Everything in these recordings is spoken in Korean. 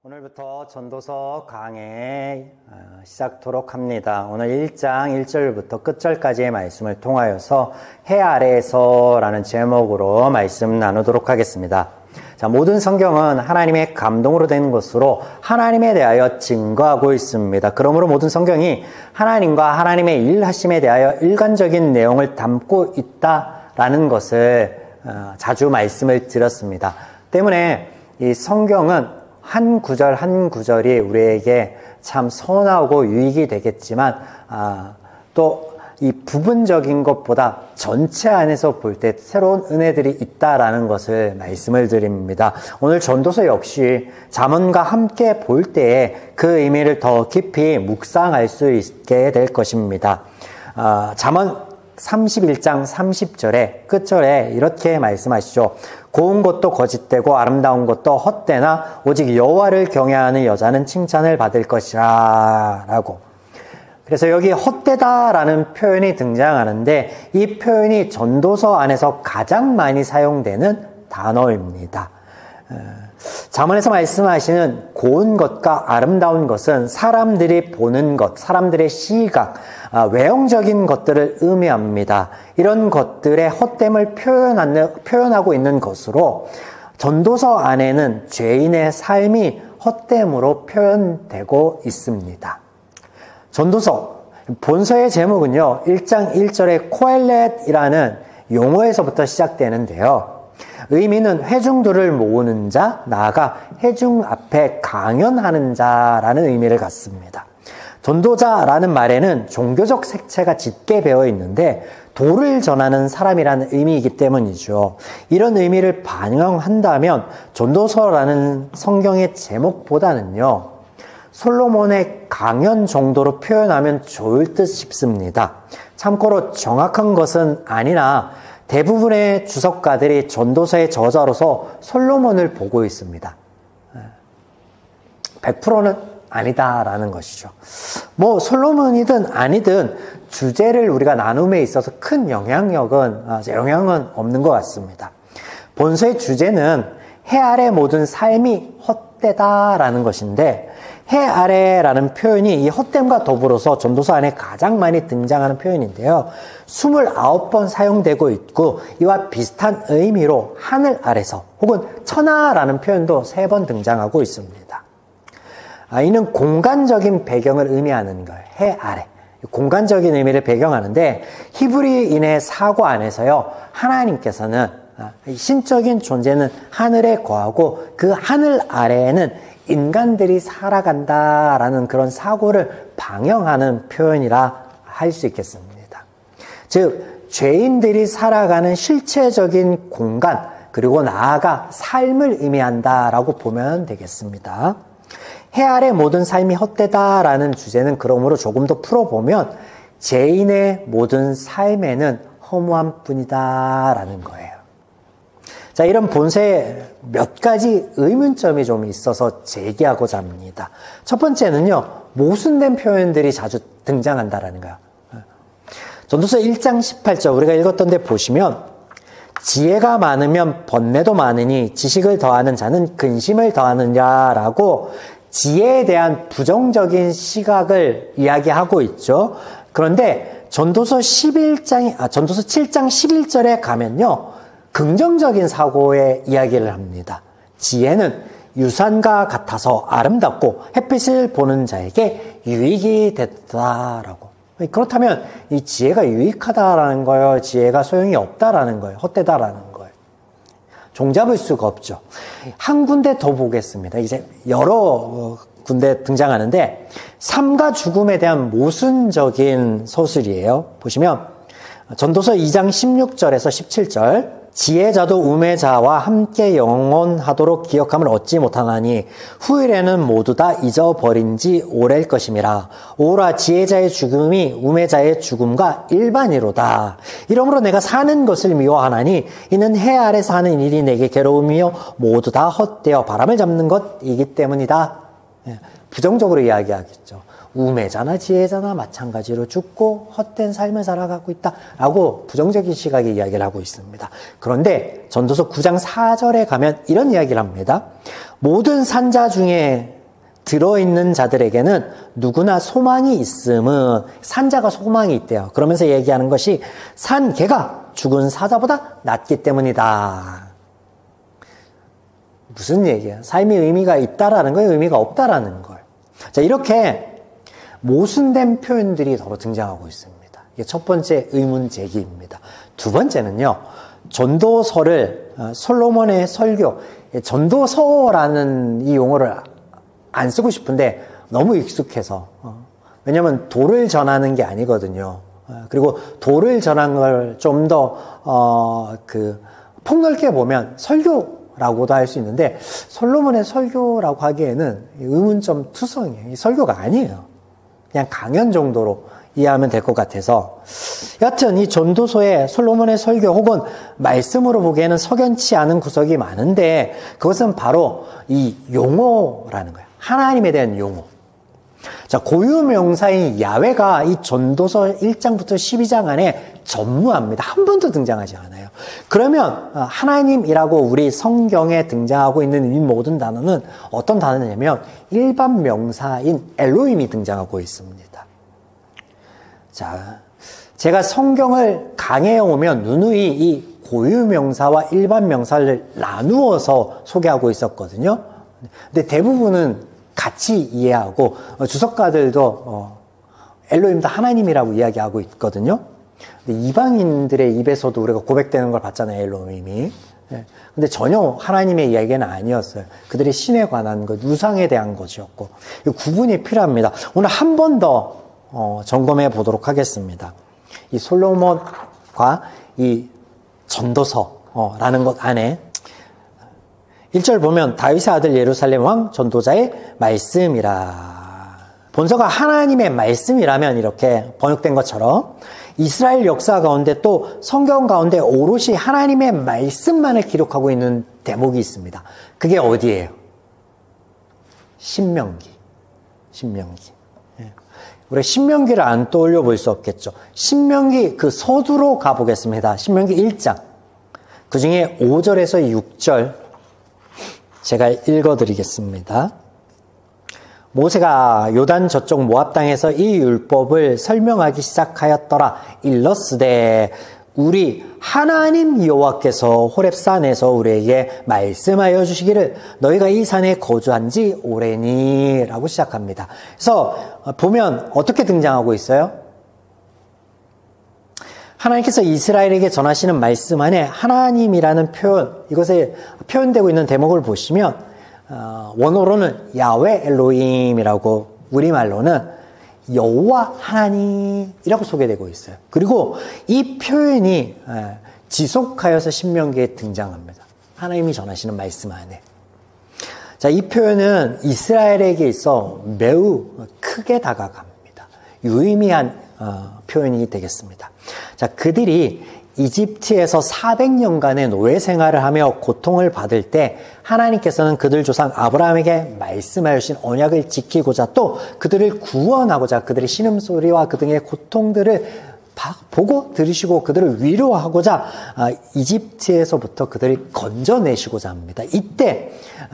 오늘부터 전도서 강해 시작토록 합니다. 오늘 1장 1절부터 끝절까지의 말씀을 통하여서 해 아래에서라는 제목으로 말씀 나누도록 하겠습니다. 자, 모든 성경은 하나님의 감동으로 된 것으로 하나님에 대하여 증거하고 있습니다. 그러므로 모든 성경이 하나님과 하나님의 일하심에 대하여 일관적인 내용을 담고 있다라는 것을 자주 말씀을 드렸습니다. 때문에 이 성경은 한 구절 한 구절이 우리에게 참 선하고 유익이 되겠지만 또 이 부분적인 것보다 전체 안에서 볼 때 새로운 은혜들이 있다라는 것을 말씀을 드립니다. 오늘 전도서 역시 잠언과 함께 볼 때에 그 의미를 더 깊이 묵상할 수 있게 될 것입니다. 잠언 31장 30절에 끝절에 이렇게 말씀하시죠. 고운 것도 거짓되고 아름다운 것도 헛되나 오직 여호와를 경외하는 여자는 칭찬을 받을 것이라 라고. 그래서 여기 헛되다라는 표현이 등장하는데 이 표현이 전도서 안에서 가장 많이 사용되는 단어입니다. 잠언에서 말씀하시는 고운 것과 아름다운 것은 사람들이 보는 것, 사람들의 시각, 외형적인 것들을 의미합니다. 이런 것들의 헛됨을 표현하고 있는 것으로 전도서 안에는 죄인의 삶이 헛됨으로 표현되고 있습니다. 전도서, 본서의 제목은요, 1장 1절에 코엘렛이라는 용어에서부터 시작되는데요. 의미는 회중들을 모으는 자, 나아가 회중 앞에 강연하는 자라는 의미를 갖습니다. 전도자라는 말에는 종교적 색채가 짙게 배어 있는데 도를 전하는 사람이라는 의미이기 때문이죠. 이런 의미를 반영한다면 전도서라는 성경의 제목보다는요, 솔로몬의 강연 정도로 표현하면 좋을 듯 싶습니다. 참고로 정확한 것은 아니나 대부분의 주석가들이 전도서의 저자로서 솔로몬을 보고 있습니다. 100%는 아니다라는 것이죠. 뭐 솔로몬이든 아니든 주제를 우리가 나눔에 있어서 큰 영향은 없는 것 같습니다. 본서의 주제는 해 아래 모든 삶이 헛되다라는 것인데 해 아래라는 표현이 이 헛됨과 더불어서 전도서 안에 가장 많이 등장하는 표현인데요. 29번 사용되고 있고 이와 비슷한 의미로 하늘 아래서 혹은 천하라는 표현도 3번 등장하고 있습니다. 이는 공간적인 배경을 의미하는 거예요. 해 아래. 공간적인 의미를 배경하는데 히브리인의 사고 안에서요. 하나님께서는 신적인 존재는 하늘에 거하고 그 하늘 아래에는 인간들이 살아간다라는 그런 사고를 방영하는 표현이라 할 수 있겠습니다. 즉 죄인들이 살아가는 실체적인 공간 그리고 나아가 삶을 의미한다라고 보면 되겠습니다. 해 아래 모든 삶이 헛되다라는 주제는 그러므로 조금 더 풀어보면 죄인의 모든 삶에는 허무한 뿐이다라는 거예요. 자, 이런 본세에 몇 가지 의문점이 좀 있어서 제기하고자 합니다. 첫 번째는요, 모순된 표현들이 자주 등장한다라는 거예요. 전도서 1장 18절 우리가 읽었던 데 보시면 지혜가 많으면 번뇌도 많으니 지식을 더하는 자는 근심을 더하느냐라고 지혜에 대한 부정적인 시각을 이야기하고 있죠. 그런데 전도서 7장 11절에 가면요. 긍정적인 사고의 이야기를 합니다. 지혜는 유산과 같아서 아름답고 햇빛을 보는 자에게 유익이 됐다라고. 그렇다면 이 지혜가 유익하다라는 거예요? 지혜가 소용이 없다라는 거예요? 헛되다라는 거예요? 종잡을 수가 없죠. 한 군데 더 보겠습니다. 이제 여러 군데 등장하는데 삶과 죽음에 대한 모순적인 서술이에요. 보시면 전도서 2장 16절에서 17절 지혜자도 우매자와 함께 영원하도록 기억함을 얻지 못하나니 후일에는 모두 다 잊어버린 지 오래일 것임이라. 오라 지혜자의 죽음이 우매자의 죽음과 일반이로다. 이러므로 내가 사는 것을 미워하나니 이는 해 아래서 하는 일이 내게 괴로움이요 모두 다 헛되어 바람을 잡는 것이기 때문이다. 부정적으로 이야기하겠죠. 우매자나 지혜자나 마찬가지로 죽고 헛된 삶을 살아가고 있다라고 부정적인 시각의 이야기를 하고 있습니다. 그런데 전도서 9장 4절에 가면 이런 이야기를 합니다. 모든 산자 중에 들어있는 자들에게는 누구나 소망이 있음은 산자가 소망이 있대요. 그러면서 얘기하는 것이 산 개가 죽은 사자보다 낫기 때문이다. 무슨 얘기야? 삶의 의미가 있다라는 거예요? 의미가 없다라는 걸. 자, 이렇게 모순된 표현들이 더러 등장하고 있습니다. 이게 첫 번째 의문 제기입니다. 두 번째는요, 전도서를 솔로몬의 설교, 전도서라는 이 용어를 안 쓰고 싶은데 너무 익숙해서 왜냐하면 도를 전하는 게 아니거든요. 그리고 도를 전한 걸 좀 더 폭넓게 보면 설교라고도 할 수 있는데 솔로몬의 설교라고 하기에는 의문점 투성이에요. 설교가 아니에요. 그냥 강연 정도로 이해하면 될 것 같아서 여하튼 이 전도서의 솔로몬의 설교 혹은 말씀으로 보기에는 석연치 않은 구석이 많은데 그것은 바로 이 용어라는 거예요. 하나님에 대한 용어. 자, 고유명사인 야훼가 이 전도서 1장부터 12장 안에 전무합니다. 한 번도 등장하지 않아요. 그러면 하나님이라고 우리 성경에 등장하고 있는 이 모든 단어는 어떤 단어냐면 일반 명사인 엘로힘이 등장하고 있습니다. 자, 제가 성경을 강해해 오면 누누이 이 고유명사와 일반 명사를 나누어서 소개하고 있었거든요. 근데 대부분은 같이 이해하고 주석가들도 엘로힘도 하나님이라고 이야기하고 있거든요. 근데 이방인들의 입에서도 우리가 고백되는 걸 봤잖아요, 엘로힘이. 근데 전혀 하나님의 이야기는 아니었어요. 그들의 신에 관한 것, 우상에 대한 것이었고 구분이 필요합니다. 오늘 한 번 더 점검해 보도록 하겠습니다. 이 솔로몬과 이 전도서라는 것 안에 1절 보면 다윗의 아들 예루살렘 왕 전도자의 말씀이라. 본서가 하나님의 말씀이라면 이렇게 번역된 것처럼 이스라엘 역사 가운데 또 성경 가운데 오롯이 하나님의 말씀만을 기록하고 있는 대목이 있습니다. 그게 어디예요? 신명기. 우리가 신명기를 안 떠올려 볼 수 없겠죠. 신명기 그 서두로 가보겠습니다. 신명기 1장. 그 중에 5절에서 6절 제가 읽어드리겠습니다. 모세가 요단 저쪽 모압 땅에서 이 율법을 설명하기 시작하였더라. 일러스되 우리 하나님 여호와께서 호렙산에서 우리에게 말씀하여 주시기를 너희가 이 산에 거주한 지 오래니 라고 시작합니다. 그래서 보면 어떻게 등장하고 있어요? 하나님께서 이스라엘에게 전하시는 말씀 안에 하나님이라는 표현, 이것에 표현되고 있는 대목을 보시면 원어로는 야훼 엘로힘이라고 우리말로는 여호와 하나님이라고 소개되고 있어요. 그리고 이 표현이 지속하여서 신명기에 등장합니다. 하나님이 전하시는 말씀 안에. 자, 이 표현은 이스라엘에게 있어 매우 크게 다가갑니다. 유의미한 표현이 되겠습니다. 자, 그들이 이집트에서 400년간의 노예 생활을 하며 고통을 받을 때 하나님께서는 그들 조상 아브라함에게 말씀하신 언약을 지키고자 또 그들을 구원하고자 그들의 신음소리와 그 등의 고통들을 보고 들으시고 그들을 위로하고자 이집트에서부터 그들을 건져내시고자 합니다. 이때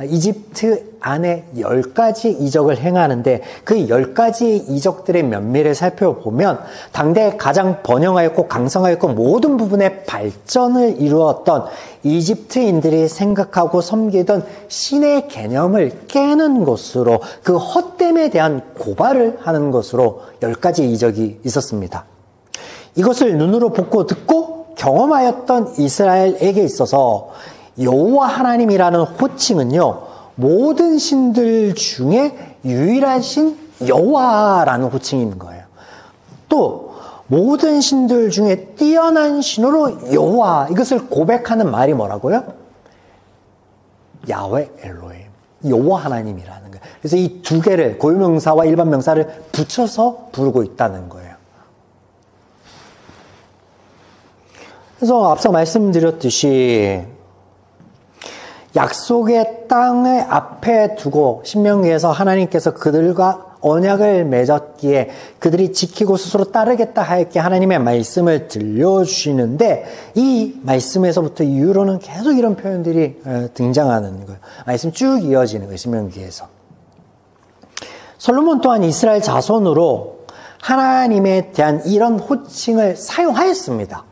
이집트 안에 10가지 이적을 행하는데 그 10가지 이적들의 면밀을 살펴보면 당대에 가장 번영하였고 강성하였고 모든 부분의 발전을 이루었던 이집트인들이 생각하고 섬기던 신의 개념을 깨는 것으로 그 헛됨에 대한 고발을 하는 것으로 10가지 이적이 있었습니다. 이것을 눈으로 보고 듣고 경험하였던 이스라엘에게 있어서 여호와 하나님이라는 호칭은요, 모든 신들 중에 유일하신 여호와라는 호칭인 거예요. 또 모든 신들 중에 뛰어난 신으로 여호와, 이것을 고백하는 말이 뭐라고요? 야훼 엘로힘, 여호와 하나님이라는 거예요. 그래서 이 두 개를 고유명사와 일반 명사를 붙여서 부르고 있다는 거예요. 그래서 앞서 말씀드렸듯이 약속의 땅을 앞에 두고 신명기에서 하나님께서 그들과 언약을 맺었기에 그들이 지키고 스스로 따르겠다 하였기에 하나님의 말씀을 들려주시는데 이 말씀에서부터 이후로는 계속 이런 표현들이 등장하는 거예요. 말씀 쭉 이어지는 거예요. 신명기에서. 솔로몬 또한 이스라엘 자손으로 하나님에 대한 이런 호칭을 사용하였습니다.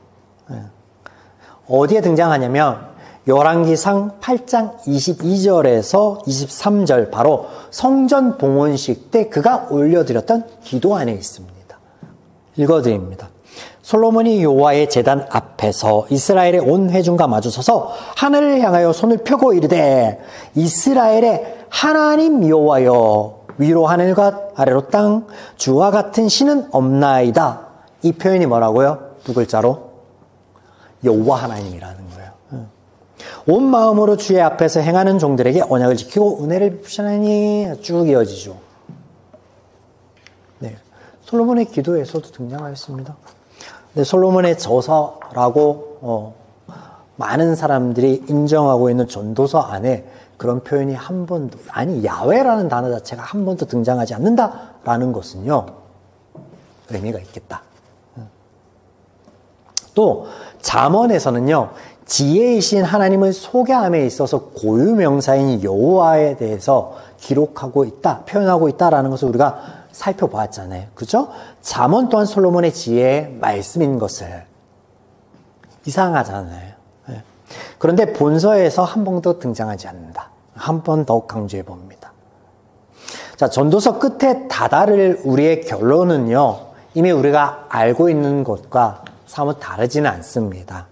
어디에 등장하냐면 열왕기상 8장 22절에서 23절 바로 성전 봉헌식 때 그가 올려드렸던 기도 안에 있습니다. 읽어드립니다. 솔로몬이 여호와의 제단 앞에서 이스라엘의 온 회중과 마주서서 하늘을 향하여 손을 펴고 이르되 이스라엘의 하나님 여호와여 위로 하늘과 아래로 땅 주와 같은 신은 없나이다. 이 표현이 뭐라고요? 두 글자로 여호와 하나님이라는 거예요. 온 마음으로 주의 앞에서 행하는 종들에게 언약을 지키고 은혜를 베푸시나니 쭉 이어지죠. 네, 솔로몬의 기도에서도 등장하였습니다. 네, 솔로몬의 저서라고 많은 사람들이 인정하고 있는 전도서 안에 그런 표현이 한 번도, 아니 야훼라는 단어 자체가 한 번도 등장하지 않는다라는 것은요 의미가 있겠다. 또 잠언에서는요 지혜이신 하나님을 소개함에 있어서 고유명사인 여호와에 대해서 기록하고 있다, 표현하고 있다라는 것을 우리가 살펴보았잖아요. 그죠? 잠언 또한 솔로몬의 지혜의 말씀인 것을 이상하잖아요. 그런데 본서에서 한 번도 등장하지 않는다. 한 번 더 강조해 봅니다. 자, 전도서 끝에 다다를 우리의 결론은요, 이미 우리가 알고 있는 것과 사뭇 다르지는 않습니다.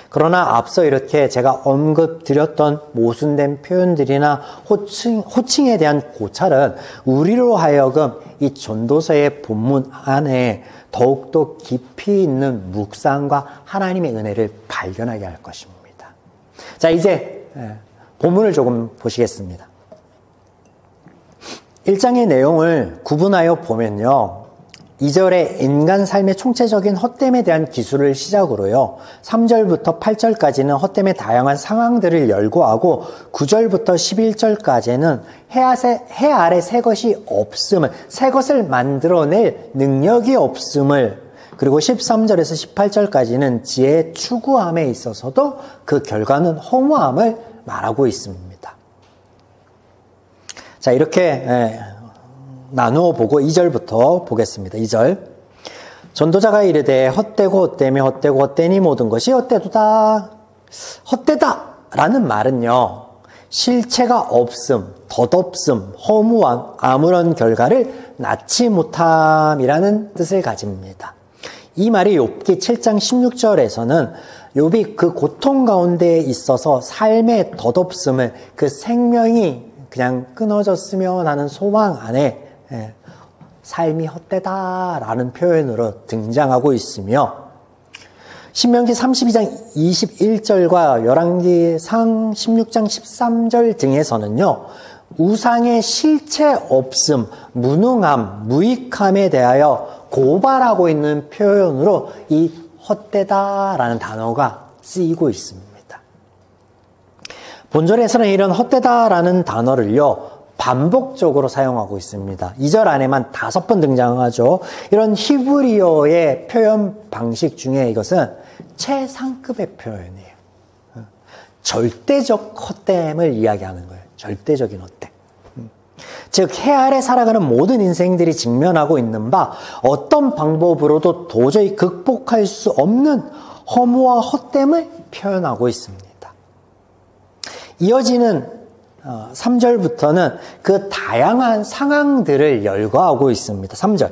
그러나 앞서 이렇게 제가 언급드렸던 모순된 표현들이나 호칭에 대한 고찰은 우리로 하여금 이 전도서의 본문 안에 더욱더 깊이 있는 묵상과 하나님의 은혜를 발견하게 할 것입니다. 자, 이제 본문을 조금 보시겠습니다. 1장의 내용을 구분하여 보면요. 2절에 인간 삶의 총체적인 헛됨에 대한 기술을 시작으로요. 3절부터 8절까지는 헛됨의 다양한 상황들을 열거하고 9절부터 11절까지는 해 아래 새 것이 없음을, 새 것을 만들어낼 능력이 없음을, 그리고 13절에서 18절까지는 지혜의 추구함에 있어서도 그 결과는 허무함을 말하고 있습니다. 자, 이렇게 나누어 보고 2절부터 보겠습니다. 2절. 전도자가 이르되 헛되고 헛되며 헛되고 헛되니 모든 것이 헛되도다. 헛되다 라는 말은요. 실체가 없음, 덧없음, 허무함, 아무런 결과를 낳지 못함이라는 뜻을 가집니다. 이 말이 욥기 7장 16절에서는 욥이 그 고통 가운데 있어서 삶의 덧없음을, 그 생명이 그냥 끊어졌으면 하는 소망 안에 삶이 헛되다라는 표현으로 등장하고 있으며, 신명기 32장 21절과 열왕기상 16장 13절 등에서는요, 우상의 실체 없음, 무능함, 무익함에 대하여 고발하고 있는 표현으로 이 헛되다라는 단어가 쓰이고 있습니다. 본절에서는 이런 헛되다라는 단어를요, 반복적으로 사용하고 있습니다. 2절 안에만 5번 등장하죠. 이런 히브리어의 표현 방식 중에 이것은 최상급의 표현이에요. 절대적 헛됨을 이야기하는 거예요. 절대적인 헛됨. 즉, 해 아래 살아가는 모든 인생들이 직면하고 있는 바 어떤 방법으로도 도저히 극복할 수 없는 허무와 헛됨을 표현하고 있습니다. 이어지는 3절부터는 그 다양한 상황들을 열거하고 있습니다. 3절.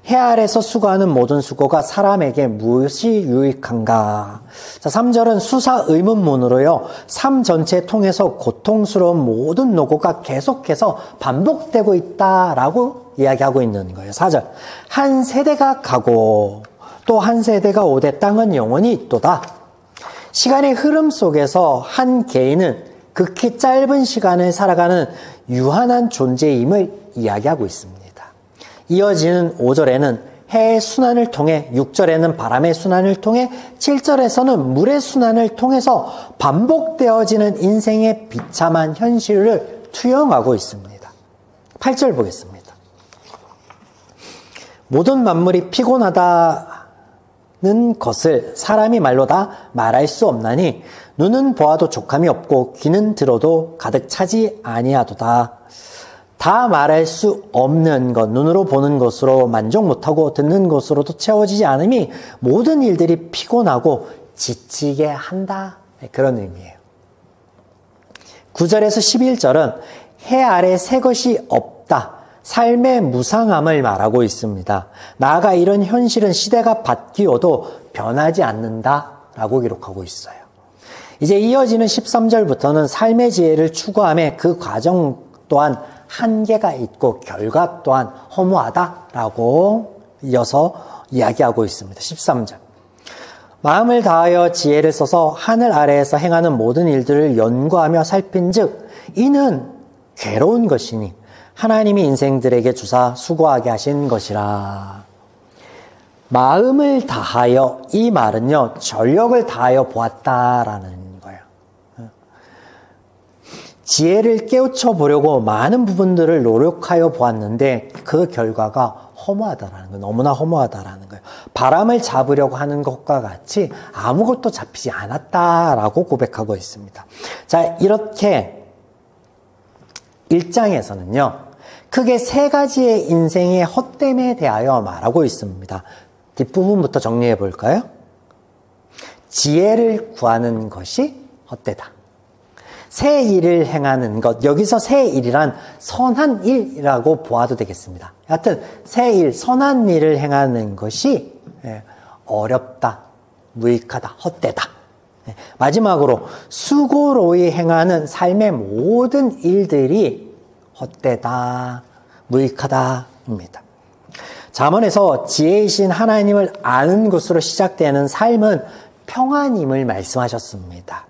해 아래서 수고하는 모든 수고가 사람에게 무엇이 유익한가? 자, 3절은 수사 의문문으로요. 삶 전체 통해서 고통스러운 모든 노고가 계속해서 반복되고 있다라고 이야기하고 있는 거예요. 4절. 한 세대가 가고 또 한 세대가 오되 땅은 영원히 있도다. 시간의 흐름 속에서 한 개인은 극히 짧은 시간을 살아가는 유한한 존재임을 이야기하고 있습니다. 이어지는 5절에는 해의 순환을 통해, 6절에는 바람의 순환을 통해, 7절에서는 물의 순환을 통해서 반복되어지는 인생의 비참한 현실을 투영하고 있습니다. 8절 보겠습니다. 모든 만물이 피곤하다는 것을 사람이 말로 다 말할 수 없나니 눈은 보아도 족함이 없고 귀는 들어도 가득 차지 아니하도다. 다 말할 수 없는 것, 눈으로 보는 것으로 만족 못하고 듣는 것으로도 채워지지 않음이 모든 일들이 피곤하고 지치게 한다. 그런 의미예요. 9절에서 11절은 해 아래 새 것이 없다. 삶의 무상함을 말하고 있습니다. 나아가 이런 현실은 시대가 바뀌어도 변하지 않는다라고 기록하고 있어요. 이제 이어지는 13절부터는 삶의 지혜를 추구함에 그 과정 또한 한계가 있고 결과 또한 허무하다라고 이어서 이야기하고 있습니다. 13절. 마음을 다하여 지혜를 써서 하늘 아래에서 행하는 모든 일들을 연구하며 살핀즉 이는 괴로운 것이니 하나님이 인생들에게 주사 수고하게 하신 것이라. 마음을 다하여, 이 말은요 전력을 다하여 보았다라는 거예요. 지혜를 깨우쳐 보려고 많은 부분들을 노력하여 보았는데 그 결과가 허무하다라는 거예요. 너무나 허무하다라는 거예요. 바람을 잡으려고 하는 것과 같이 아무것도 잡히지 않았다라고 고백하고 있습니다. 자, 이렇게 1장에서는요 크게 세 가지의 인생의 헛됨에 대하여 말하고 있습니다. 뒷부분부터 정리해 볼까요? 지혜를 구하는 것이 헛되다. 새 일을 행하는 것, 여기서 새 일이란 선한 일이라고 보아도 되겠습니다. 하여튼 새 일, 선한 일을 행하는 것이 어렵다, 무익하다, 헛되다. 마지막으로 수고로이 행하는 삶의 모든 일들이 헛되다, 무익하다입니다. 잠언에서 지혜이신 하나님을 아는 것으로 시작되는 삶은 평안임을 말씀하셨습니다.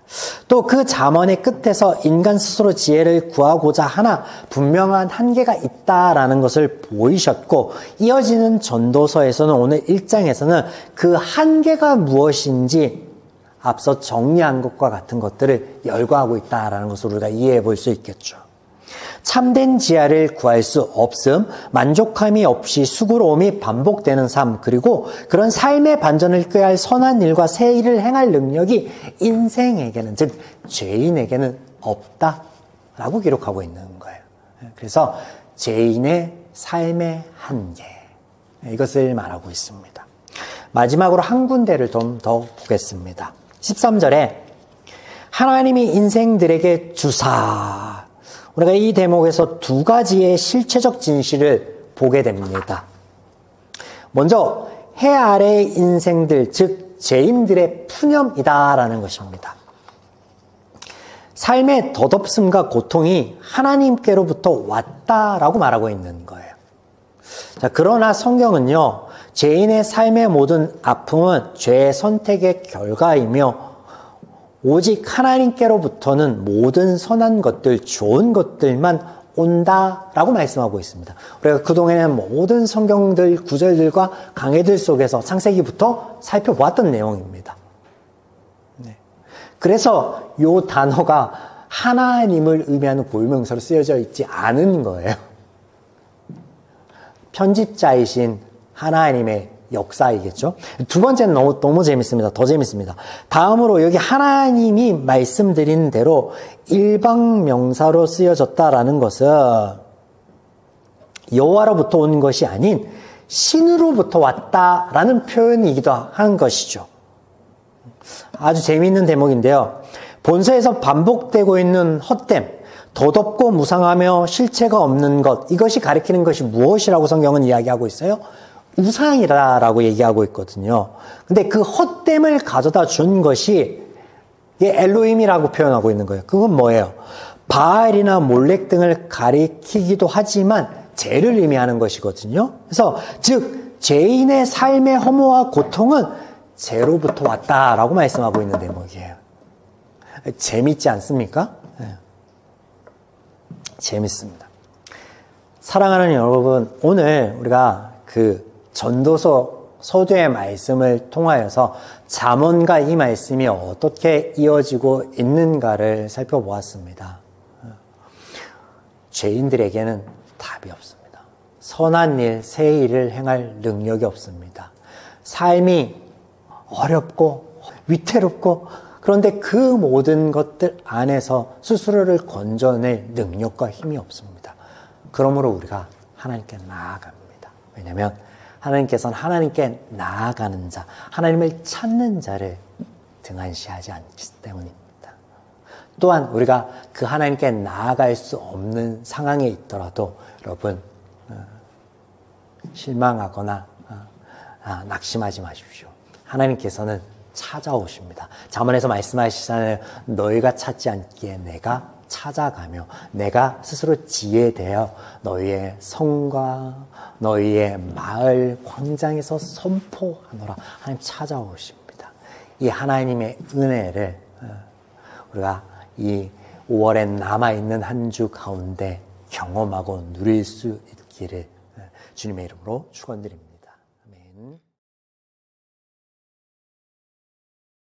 또 그 잠언의 끝에서 인간 스스로 지혜를 구하고자 하나 분명한 한계가 있다라는 것을 보이셨고 이어지는 전도서에서는 오늘 1장에서는 그 한계가 무엇인지 앞서 정리한 것과 같은 것들을 열거하고 있다라는 것을 우리가 이해해 볼 수 있겠죠. 참된 지혜를 구할 수 없음, 만족함이 없이 수고로움이 반복되는 삶, 그리고 그런 삶의 반전을 꾀할 선한 일과 새 일을 행할 능력이 인생에게는, 즉 죄인에게는 없다라고 기록하고 있는 거예요. 그래서 죄인의 삶의 한계, 이것을 말하고 있습니다. 마지막으로 한 군데를 좀 더 보겠습니다. 13절에 하나님이 인생들에게 주사, 우리가 이 대목에서 두 가지의 실체적 진실을 보게 됩니다. 먼저 해 아래의 인생들, 즉 죄인들의 푸념이다라는 것입니다. 삶의 덧없음과 고통이 하나님께로부터 왔다라고 말하고 있는 거예요. 자, 그러나 성경은요, 죄인의 삶의 모든 아픔은 죄의 선택의 결과이며 오직 하나님께로부터는 모든 선한 것들, 좋은 것들만 온다라고 말씀하고 있습니다. 우리가 그동안에는 모든 성경들, 구절들과 강해들 속에서 창세기부터 살펴보았던 내용입니다. 네. 그래서 이 단어가 하나님을 의미하는 고유명사로 쓰여져 있지 않은 거예요. 편집자이신 하나님의 역사이겠죠. 두 번째는 너무 재밌습니다. 더 재밌습니다. 다음으로 여기 하나님이 말씀드린 대로 일방명사로 쓰여졌다라는 것은 여호와로부터 온 것이 아닌 신으로부터 왔다라는 표현이기도 한 것이죠. 아주 재미있는 대목인데요. 본서에서 반복되고 있는 헛됨, 덧없고 무상하며 실체가 없는 것, 이것이 가리키는 것이 무엇이라고 성경은 이야기하고 있어요? 우상이라고 얘기하고 있거든요. 근데 그 헛됨을 가져다 준 것이 엘로힘이라고 표현하고 있는 거예요. 그건 뭐예요? 바알이나 몰렉 등을 가리키기도 하지만 죄를 의미하는 것이거든요. 그래서 즉 죄인의 삶의 허무와 고통은 죄로부터 왔다라고 말씀하고 있는 대목이에요. 재밌지 않습니까? 네. 재밌습니다. 사랑하는 여러분, 오늘 우리가 그 전도서 서두의 말씀을 통하여서 잠언과 이 말씀이 어떻게 이어지고 있는가를 살펴보았습니다. 죄인들에게는 답이 없습니다. 선한 일, 새 일을 행할 능력이 없습니다. 삶이 어렵고 위태롭고 그런데 그 모든 것들 안에서 스스로를 건져낼 능력과 힘이 없습니다. 그러므로 우리가 하나님께 나아갑니다. 왜냐하면 하나님께서는 하나님께 나아가는 자, 하나님을 찾는 자를 등한시하지 않기 때문입니다. 또한 우리가 그 하나님께 나아갈 수 없는 상황에 있더라도 여러분 실망하거나 낙심하지 마십시오. 하나님께서는 찾아오십니다. 잠언에서 말씀하시잖아요. 너희가 찾지 않기에 내가 찾아가며 내가 스스로 지혜되어 너희의 성과 너희의 마을 광장에서 선포하노라. 하나님 찾아오십니다. 이 하나님의 은혜를 우리가 이 5월에 남아있는 한 주 가운데 경험하고 누릴 수 있기를 주님의 이름으로 축원드립니다.